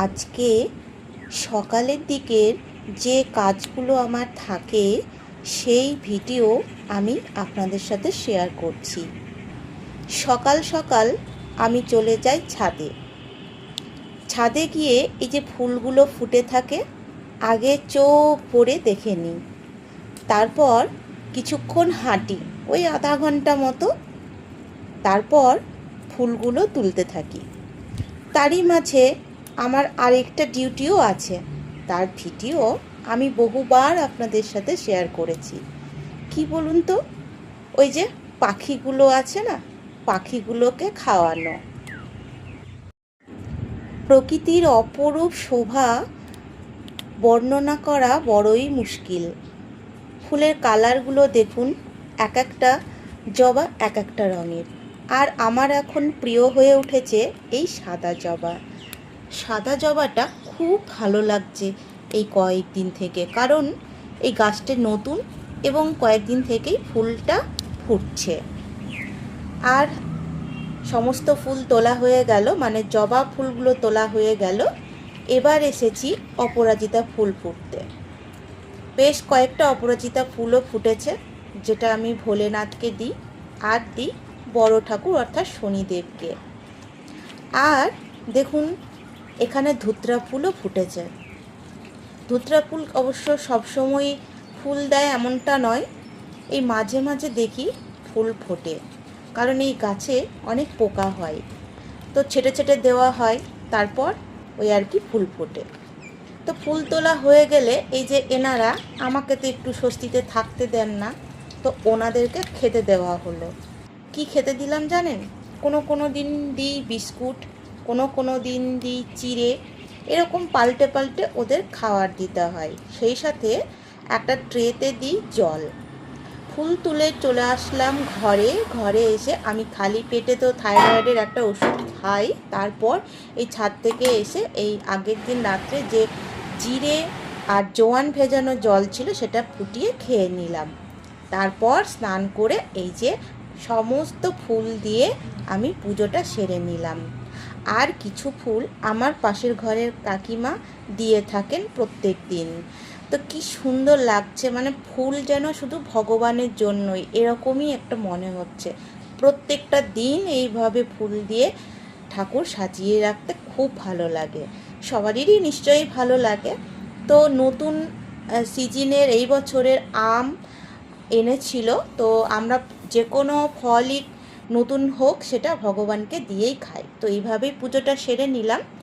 আজকে সকালের দিকের যে কাজগুলো আমার থাকে সেই ভিডিও আমি আপনাদের সাথে শেয়ার করছি। সকাল সকাল আমি চলে যাই ছাদে। ছাদে গিয়ে এই যে ফুলগুলো ফুটে থাকে আগে চোখ ভরে দেখে নিই, তারপর কিছুক্ষণ হাঁটি, ওই আধা ঘন্টা মতো, তারপর ফুলগুলো তুলতে থাকি। তারই মাঝে আমার আরেকটা ডিউটিও আছে, তার ভিডিও আমি বহুবার আপনাদের সাথে শেয়ার করেছি। কি বলুন তো, ওই যে পাখিগুলো আছে না, পাখিগুলোকে খাওয়ানো। প্রকৃতির অপরূপ শোভা বর্ণনা করা বড়ই মুশকিল। ফুলের কালারগুলো দেখুন, এক একটা জবা এক একটা রঙের। আর আমার এখন প্রিয় হয়ে উঠেছে এই সাদা জবা। সাদা জবাটা খুব ভালো লাগছে এই কয়েকদিন থেকে, কারণ এই গাছটা নতুন এবং কয়েকদিন থেকেই ফুলটা ফুটছে। আর সমস্ত ফুল তোলা হয়ে গেল, মানে জবা ফুলগুলো তোলা হয়ে গেল। এবার এসেছি অপরাজিতা ফুল ফুটতে। বেশ কয়েকটা অপরাজিতা ফুলও ফুটেছে, যেটা আমি ভোলেনাথকে দিই, আর দিই বড় ঠাকুর অর্থাৎ শনিদেবকে। আর দেখুন, এখানে ধুতরা ফুলও ফুটেছে। ধুতরা ফুল অবশ্য সবসময় ফুল দেয় এমনটা নয়, এই মাঝে মাঝে দেখি ফুল ফোটে, কারণ এই গাছে অনেক পোকা হয়, তো ছেটে ছেটে দেওয়া হয়, তারপর ওই আর কি ফুল ফোটে। তো ফুল তোলা হয়ে গেলে এই যে এনারা আমাকে তো একটু স্বস্তিতে থাকতে দেন না, তো ওনাদেরকে খেতে দেওয়া হলো। কি খেতে দিলাম জানেন? কোনো দিন দিই বিস্কুট, কোনো দিন দিই চিড়ে, এরকম পাল্টে পাল্টে ওদের খাবার দিতে হয়। সেই সাথে একটা ট্রেতে দিই জল। ফুল তুলে চলে আসলাম ঘরে এসে আমি খালি পেটে তো থাইরয়েডের একটা ওষুধ খাই, তারপর এই ছাদ থেকে এসে এই আগের দিন রাত্রে যে জিরে আর জোয়ান ভেজানো জল ছিল সেটা ফুটিয়ে খেয়ে নিলাম। তারপর স্নান করে এই যে সমস্ত ফুল দিয়ে আমি পুজোটা সেরে নিলাম। আর কিছু ফুল আমার পাশের ঘরের কাকিমা দিয়ে থাকেন প্রত্যেক দিন। তো কি সুন্দর লাগছে, মানে ফুল যেন শুধু ভগবানের জন্যই, এরকমই একটা মনে হচ্ছে। প্রত্যেকটা দিন এইভাবে ফুল দিয়ে ঠাকুর সাজিয়ে রাখতে খুব ভালো লাগে। সবারই নিশ্চয়ই ভালো লাগে। তো নতুন সিজনের এই বছরের আম এনেছিল, তো আমরা যে কোনো ফলই নতুন হোক সেটা ভগবানকে দিয়েই খাই। তো এইভাবেই পুজোটা সেরে নিলাম।